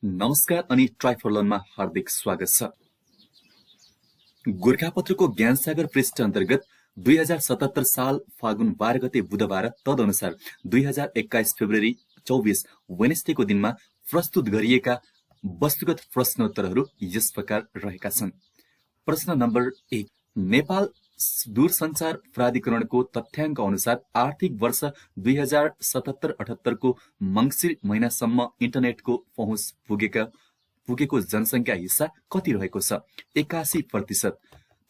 नमस्कार अनि ट्राइफर्लनमा हार्दिक स्वागत छ। गोरखापत्रको ज्ञानसागर पृष्ठ अन्तर्गत 2077 साल फागुन 12 गते बुधबार तदनुसार 2021 फेब्रुअरी 24 वेनेसडेको दिनमा प्रस्तुत गरिएका वस्तुगत प्रश्नोत्तरहरू यस प्रकार रहेका छन्। प्रश्न नम्बर 1, नेपाल दूरसञ्चार प्राधिकरणको तथ्याङ्क अनुसार आर्थिक वर्ष 2077-78 को मङ्सिर महिनासम्म इन्टरनेटको पहुँच पुगेको जनसङ्ख्या हिस्सा कति रहेको छ? 81%।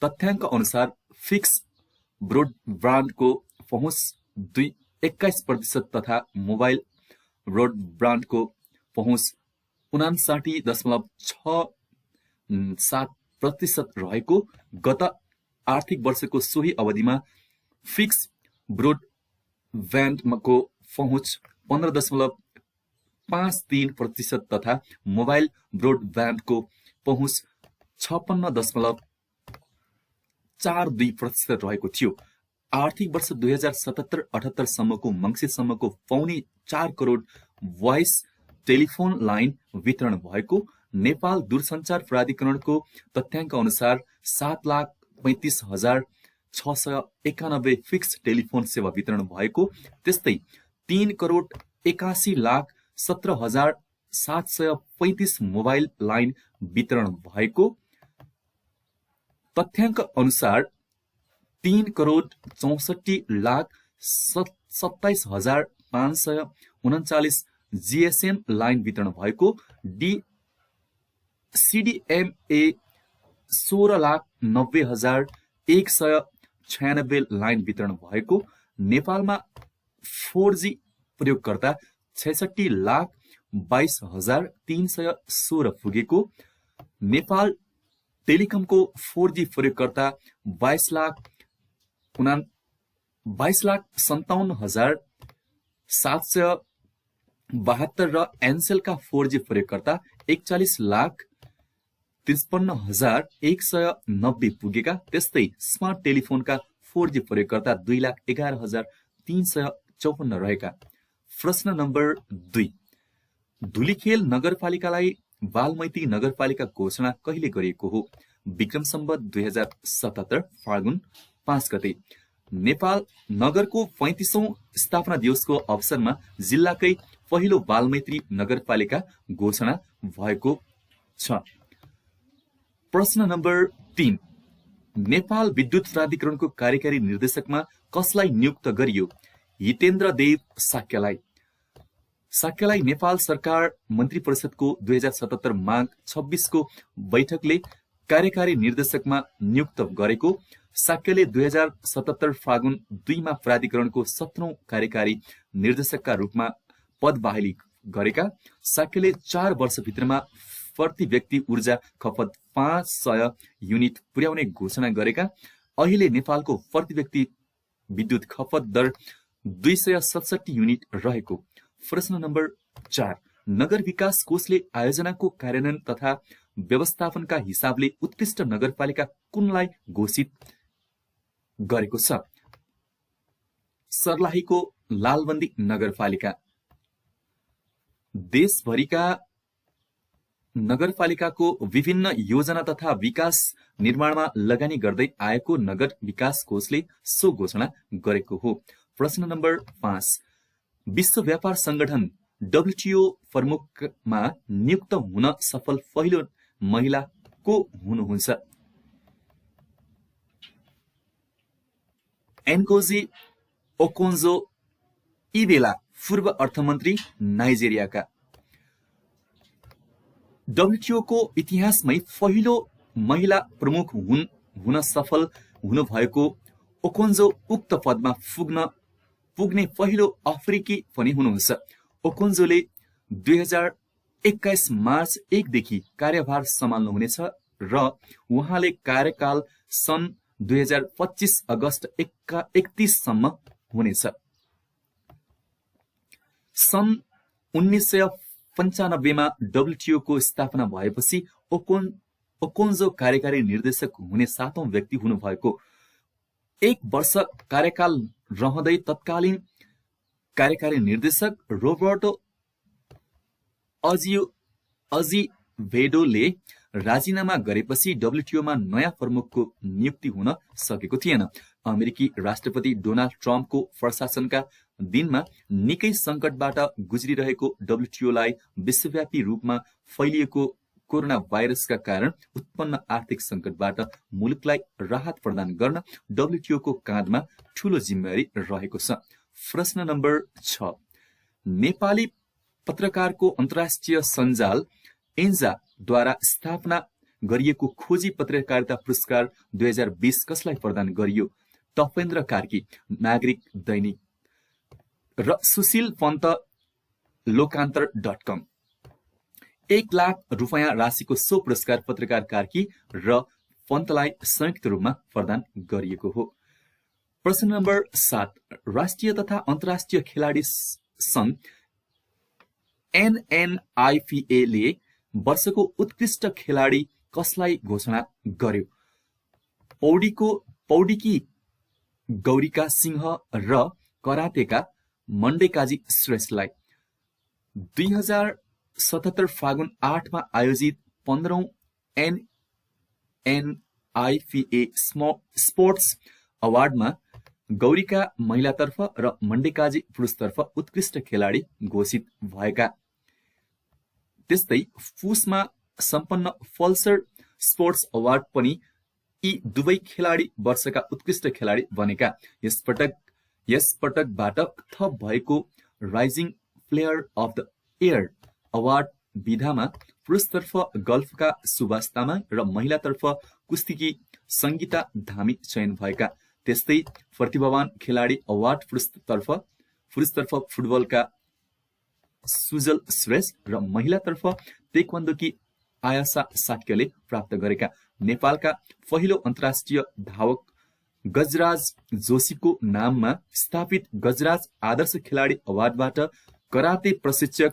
तथ्याङ्क अनुसार फिक्स ब्रोडब्यान्डको पहुँच 21% तथा मोबाइल ब्रोडब्यान्डको पहुँच 59.67% रहेको गत आर्थिक वर्षको सोही अवधिमा फिक्स ब्रोडब्यान्डको पहुँच 15.53% तथा मोबाइल ब्रोडब्यान्डको पहुँच 56.42% रहेको थियो। आर्थिक वर्ष 2077-78 सम्मको मङ्सिरसम्मको 4.25 करोड भोइस टेलिफोन लाइन वितरण भएको नेपाल दूरसञ्चार प्राधिकरणको तथ्याङ्क अनुसार 7,35,691 फिक्स टेलिफोन सेवा वितरण भएको, त्यस्तै 3,81,17,735 मोबाइल लाइन वितरण भएको तथ्याङ्क अनुसार 3,64,27,539 जीएसएम लाइन वितरण भएको, CDMA 16,90,196 लाइन वितरण भएको, नेपालमा 4G प्रयोगकर्ता 66,22,316 पुगेको, नेपाल टेलिकमको 4G प्रयोगकर्ता 22,57,772 र एनसेलका 4G प्रयोगकर्ता 41,53,190 पुगेका, त्यस्तै स्मार्ट टेलिफोनका 4G प्रयोगकर्ता 2,11,354 रहेका। प्रश्न नम्बर 2, धुलिखेल नगरपालिकालाई बालमैत्री नगरपालिका घोषणा कहिले गरिएको हो? विक्रम सम्वत 2077 फागुन 5 गते। नेपाल नगरको 35औं स्थापना दिवसको अवसरमा जिल्लाकै पहिलो बालमैत्री नगरपालिका घोषणा भएको छ। प्रश्न नम्बर 3, नेपाल विद्युत प्राधिकरणको कार्यकारी निर्देशकमा कसलाई नियुक्त गरियो? हितेन्द्र देव साक्यलाई। साक्यलाई नेपाल सरकार मन्त्री परिषदको 2077 माघ 26 को बैठकले कार्यकारी निर्देशकमा नियुक्त गरेको। साक्यले 2077 फागुन 2 मा प्राधिकरणको 17औं कार्यकारी निर्देशकका रूपमा पद बहाली गरेका। साक्यले 4 वर्षभित्रमा प्रति व्यक्ति ऊर्जा खपत 500 युनिट पुर्याउने घोषणा गरेका। अहिले नेपालको प्रति व्यक्ति विद्युत खपत दर 267 युनिट रहेको। प्रश्न नम्बर 4, नगर विकास कोषले आयोजनाको कार्यान्वयन तथा व्यवस्थापनका हिसाबले उत्कृष्ट नगरपालिका कुनलाई घोषित गरेको छ? सर्लाहीको लालबन्दी नगरपालिका। देशभरिका नगरपालिकाको विभिन्न योजना तथा विकास निर्माणमा लगानी गर्दै आएको नगर विकास कोषले सो घोषणा गरेको हो। प्रश्न नम्बर 5, विश्व व्यापार संगठन WTO प्रमुखमा नियुक्त हुन सफल पहिलो महिला को हुनुहुन्छ? एन्कोजी ओकोन्जो-इवेला, पूर्व अर्थमन्त्री नाइजेरियाका। WTO को इतिहासमै पहिलो महिला प्रमुख हुन सफल हुनुभएको ओकोन्जो उक्त पदमा पुग्ने पहिलो अफ्रिकी पनि हुनुहुन्छ। ओकोन्जोले 2021 मार्च 1 देखि कार्यभार सम्हाल्नुहुनेछ र उहाँले कार्यकाल सन् 2025 अगस्त 31 सम्म हुनेछ। सन् 1995 मा WTO को स्थापना भएपछि ओकोन्जो कार्यकारी निर्देशक हुने 7औं व्यक्ति हुनुभएको। 1 वर्ष कार्यकाल रहँदै तत्कालीन कार्यकारी निर्देशक रोबर्टो अजिभेडोले राजीनामा गरेपछि डब्ल्युटिओमा नयाँ प्रमुखको नियुक्ति हुन सकेको थिएन। अमेरिकी राष्ट्रपति डोनाल्ड ट्रम्पको प्रशासनका दिनमा निकै सङ्कटबाट गुज्रिरहेको डब्ल्युटिओलाई विश्वव्यापी रूपमा फैलिएको कोरोना भाइरसका कारण उत्पन्न आर्थिक सङ्कटबाट मुलुकलाई राहत प्रदान गर्न डब्ल्युटिओको काँधमा ठूलो जिम्मेवारी रहेको छ। प्रश्न नम्बर 6, नेपाली पत्रकारको अन्तर्राष्ट्रिय सञ्जाल एन्जाद्वारा स्थापना गरिएको खोजी पत्रकारिता पुरस्कार 2020 कसलाई प्रदान गरियो? तपेन्द्र कार्की, नागरिक दैनिक र सुशील पन्त, लोकान्तर.com। 1 लाख रुपैयाँ राशिको सो पुरस्कार पत्रकार कार्की र पन्तलाई संयुक्त रूपमा प्रदान गरिएको हो। प्रश्न नम्बर 7, राष्ट्रिय तथा अन्तर्राष्ट्रिय खेलाडी संघ NNIPA ले वर्षको उत्कृष्ट खेलाडी कसलाई घोषणा गर्यो? पौडीकी गौरीका सिंह र करातेका मण्डेकाजी श्रेष्ठलाई। 2077 फागुन 8 मा आयोजित 15औं NNIPA स्पोर्ट्स अवार्डमा गौरीका महिलातर्फ र मण्डेकाजी पुरुषतर्फ उत्कृष्ट खेलाडी घोषित भएका। त्यस्तै पुसमा सम्पन्न पल्सर स्पोर्ट्स अवार्ड पनि यी दुवै खेलाडी वर्षका उत्कृष्ट खेलाडी बनेका। यसपटकबाट थप भएको rising player of the year award विधामा पुरुषतर्फ गल्फका सुभाष तामाङ र महिलातर्फ कुस्तीकी सङ्गीता धामी चयन भएका। त्यस्तै प्रतिभावान खेलाडी अवार्ड पुरुषतर्फ फुटबलका सुजल श्रेष्ठ र महिलातर्फ तेक्वान्दोकी आयासा साक्यले प्राप्त गरेका। नेपालका पहिलो अन्तर्राष्ट्रिय धावक गजराज जोशीको नाममा स्थापित गजराज आदर्श खेलाडी अवार्डबाट कराते प्रशिक्षक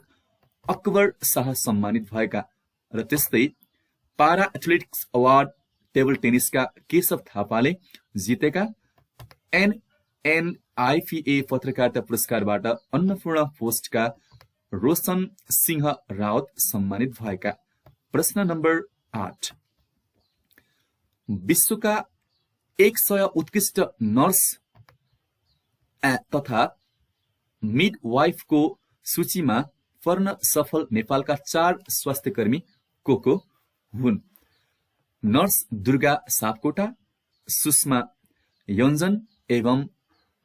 अकबर शाह सम्मानित भएका। र त्यस्तै पारा एथलेटिक्स अवार्ड टेबल टेनिसका केशव थापाले जितेका। NNIPA पत्रकारिता पुरस्कारबाट अन्नपूर्ण पोस्टका रोशन सिंह रावत सम्मानित भएका। प्रश्न नम्बर 8, विश्वका 100 उत्कृष्ट नर्स तथा मिडवाइफको सूचीमा पर्न सफल नेपालका 4 स्वास्थ्यकर्मी को हुन्? नर्स दुर्गा सापकोटा, सुषमा योन्जन एवं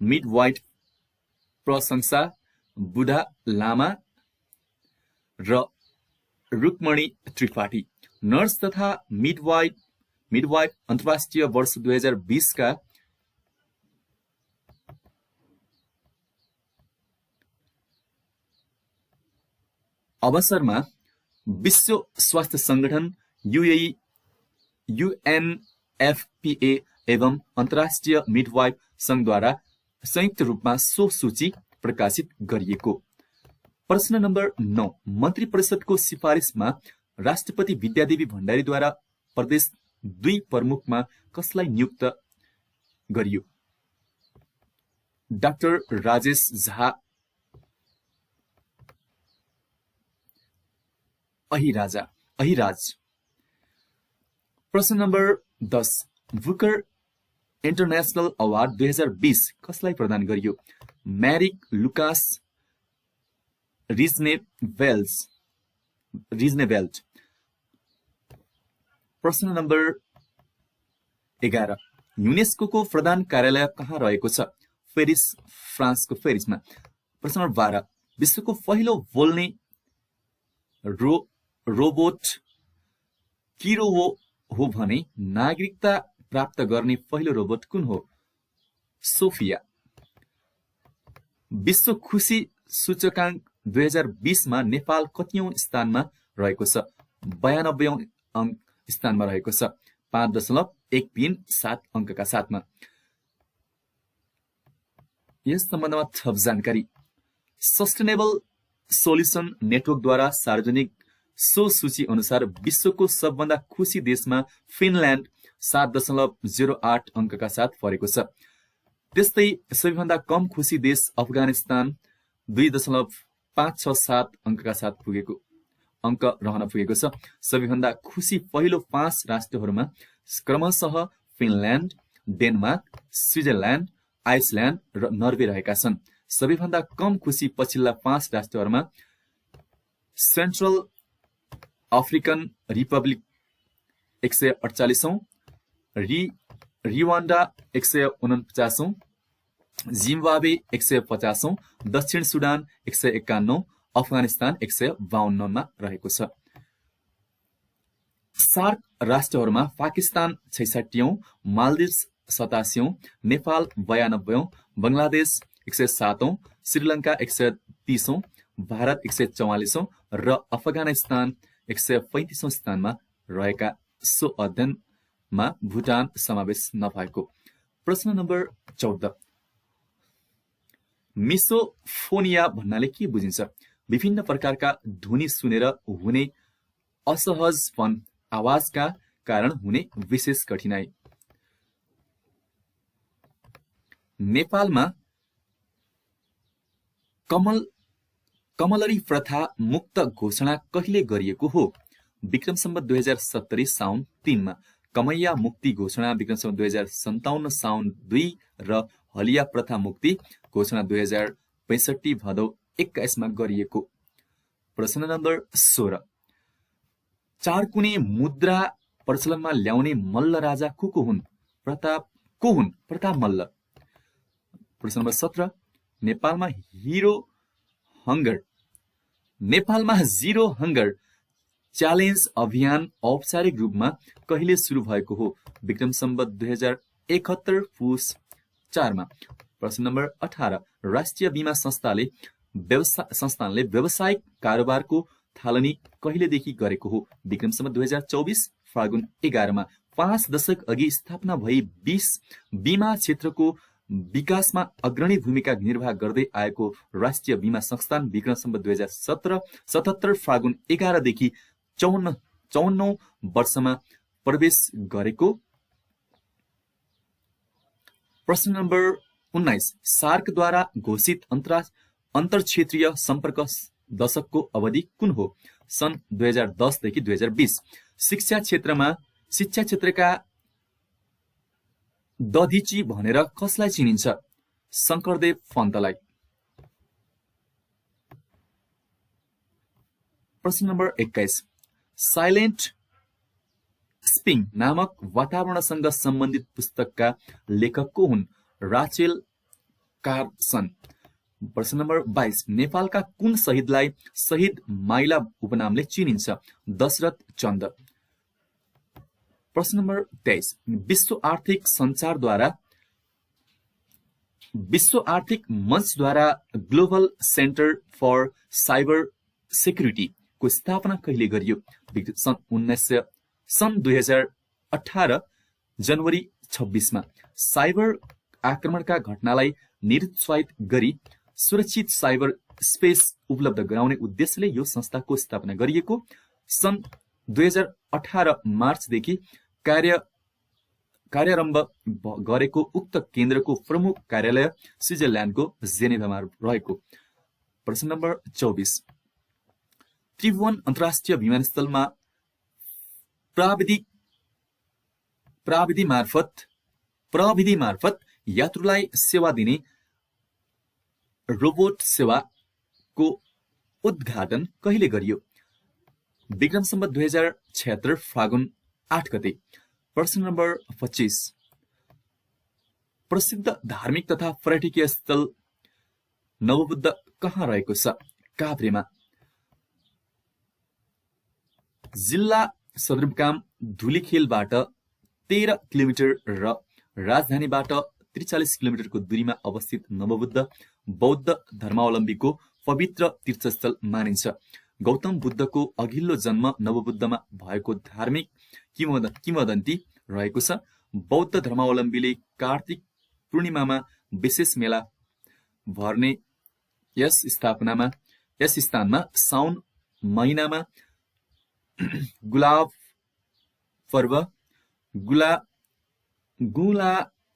मिडवाइफ प्रशंसा बुढा लामा र रुक्मणी त्रिपाठी। नर्स तथा मिडवाइफ अन्तर्राष्ट्रिय वर्ष 2020 का अवसरमा विश्व स्वास्थ्य संगठन UNFPA एवं अन्तर्राष्ट्रिय मिडवाइफ संघद्वारा संयुक्त रूपमा सो सूची प्रकाशित गरिएको। प्रश्न नम्बर 9, मन्त्री परिषदको सिफारिसमा राष्ट्रपति विद्यादेवी भण्डारीद्वारा प्रदेश 2 प्रमुखमा कसलाई नियुक्त गरियो? डाक्टर राजेश झा अहिराज। प्रश्न नम्बर 10, बुकर इन्टरनेशनल अवार्ड 2020 कसलाई प्रदान गरियो? म्यारिक लुकास रिजनेभेल्ट। प्रश्न नम्बर 11, युनेस्को प्रधान कार्यालय कहाँ रहेको छ? पेरिस, फ्रान्सको पेरिसमा। प्रश्न नम्बर 12, विश्वको पहिलो बोल्ने रोबोट किरो हो भने नागरिकता प्राप्त गर्ने पहिलो रोबोट कुन हो? सोफिया। विश्व खुशी सूचकाङ्क 2020 मा नेपाल कतिऔं स्थानमा रहेको छ? 92औं स्थानमा रहेको छ, 5.137 अङ्कका साथमा। यस सम्बन्धमा थप जानकारी सस्टेनेबल सोल्युसन नेटवर्कद्वारा सार्वजनिक सो सूची अनुसार विश्वको सबभन्दा खुशी देशमा फिनल्यान्ड 7.08 अङ्कका साथ परेको छ। त्यस्तै सबैभन्दा कम खुशी देश अफगानिस्तान 2.567 अङ्कका साथ पुगेको अङ्क रहन पुगेको छ। सबैभन्दा खुसी पहिलो 5 राष्ट्रहरूमा क्रमशः फिनल्यान्ड, डेनमार्क, स्विजरल्यान्ड, आइसल्यान्ड र नर्वे रहेका छन्। सबैभन्दा कम खुसी पछिल्ला 5 राष्ट्रहरूमा सेन्ट्रल अफ्रिकन रिपब्लिक 148औं, रिवान्डा 149औं, जिम्बाब्वे 150औं, दक्षिण सुडान 151औं, अफगानिस्तान 152 मा रहेको छ। सार्क राष्ट्रहरूमा पाकिस्तान 66औं, मालदिभ्स 87औं, नेपाल 92औं, बंगलादेश 107औं, श्रीलङ्का 130औं, भारत 144औं र अफगानिस्तान 135औं स्थानमा रहेका सो अध्ययनमा भुटान समावेश नभएको। प्रश्न नम्बर 14, मिसोफोनिया भन्नाले के बुझिन्छ? विभिन्न प्रकारका ध्वनि सुनेर हुने असहजपन, आवाजका कारण हुने विशेष कठिनाइ। नेपालमा कमलरी प्रथा मुक्त घोषणा कहिले गरिएको हो? विक्रम सम्वत 2070 साउन 3 मा। कमैया मुक्ति घोषणा विक्रम सम्वत 2057 साउन 2 र हलिया प्रथा मुक्ति घोषणा 2065 भदौ 21 मा गरिएको। प्रश्न नम्बर 16, चारकुने मुद्रा प्रचलनमा ल्याउने मल्ल राजा को हुन्? प्रताप मल्ल। प्रश्न नम्बर 17, नेपालमा जिरो हङ्गर च्यालेन्ज अभियान औपचारिक रूपमा कहिले सुरु भएको हो? विक्रम सम्वत 2071 पुस 4 मा। प्रश्न नम्बर 18, राष्ट्रिय बीमा संस्थानले व्यावसायिक कारोबारको थालनी कहिलेदेखि गरेको हो? विक्रम सम्वत 2024 फागुन 11 मा। 5 दशक अघि स्थापना भई बीमा क्षेत्रको विकासमा अग्रणी भूमिका निर्वाह गर्दै आएको राष्ट्रिय बीमा संस्थान विक्रम सम्वत 2077 फागुन 11 देखि 54औं वर्षमा प्रवेश गरेको। प्रश्न नम्बर 19, सार्कद्वारा घोषित अन्तर्क्षेत्रीय सम्पर्क दशकको अवधि कुन हो? सन् 2010 देखि 2020। शिक्षा क्षेत्रका दधिची भनेर कसलाई चिनिन्छ? शङ्करदेव पन्तलाई। प्रश्न नम्बर 21, साइलेन्ट स्प्रिङ नामक वातावरणसँग सम्बन्धित पुस्तकका लेखक को हुन्? Rachel Carson. प्रश्न नम्बर 22, नेपालका कुन शहीदलाई शहीद माइला उपनामले चिनिन्छ? दशरथ चन्द। प्रश्न नम्बर 23, विश्व आर्थिक मञ्चद्वारा global centre for cyber security को स्थापना कहिले गरियो? सन् 2018 जनवरी 26 मा। साइबर आक्रमणका घटनालाई निरुत्साहित गरी सुरक्षित साइबर स्पेस उपलब्ध गराउने उद्देश्यले यो संस्थाको स्थापना गरिएको। सन् 2018 मार्चदेखि कार्यारम्भ गरेको उक्त केन्द्रको प्रमुख कार्यालय स्विजरल्यान्डको जेनेभामा रहेको। प्रश्न नम्बर 24, त्रिभुवन अन्तर्राष्ट्रिय विमानस्थलमा प्रविधि मार्फत यात्रुलाई सेवा दिने रोबोट सेवाको उद्घाटन कहिले गरियो? विक्रम सम्वत 2076 फागुन 8 गते। प्रश्न नम्बर 25, प्रसिद्ध धार्मिक तथा पर्यटकीय स्थल नवबुद्ध कहाँ रहेको छ? काभ्रेमा। जिल्ला सदरमुकाम धुलीखेलबाट 13 किलोमिटर र राजधानीबाट 43 किलोमिटरको दूरीमा अवस्थित नवबुद्ध बौद्ध धर्मावलम्बीको पवित्र तीर्थस्थल मानिन्छ। गौतम बुद्धको अघिल्लो जन्म नवबुद्धमा भएको धार्मिक किंवदन्ती रहेको छ। बौद्ध धर्मावलम्बीले कार्तिक पूर्णिमामा विशेष मेला भर्ने यस स्थानमा साउन महिनामा गुला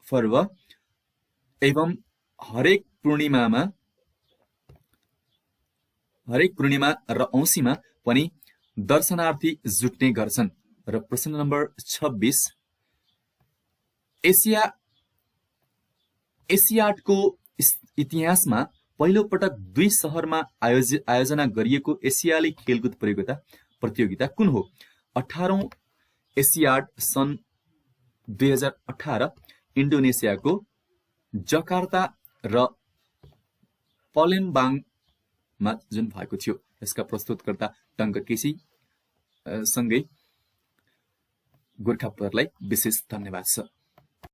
पर्व एवं हरेक पूर्णिमा र औँसीमा पनि दर्शनार्थी जुट्ने गर्छन्। र प्रश्न नम्बर 26, एसियाडको इतिहासमा पहिलो पटक 2 शहरमा आयोजना गरिएको एसियाली खेलकुद प्रतियोगिता कुन हो? 18औं एसियाड सन् 2018 इन्डोनेसियाको जकार्ता र पलेम्बाङमा जुन भएको थियो। यसका प्रस्तुतकर्ता टङ्क केसी सँगै गोर्खापत्रलाई विशेष धन्यवाद छ।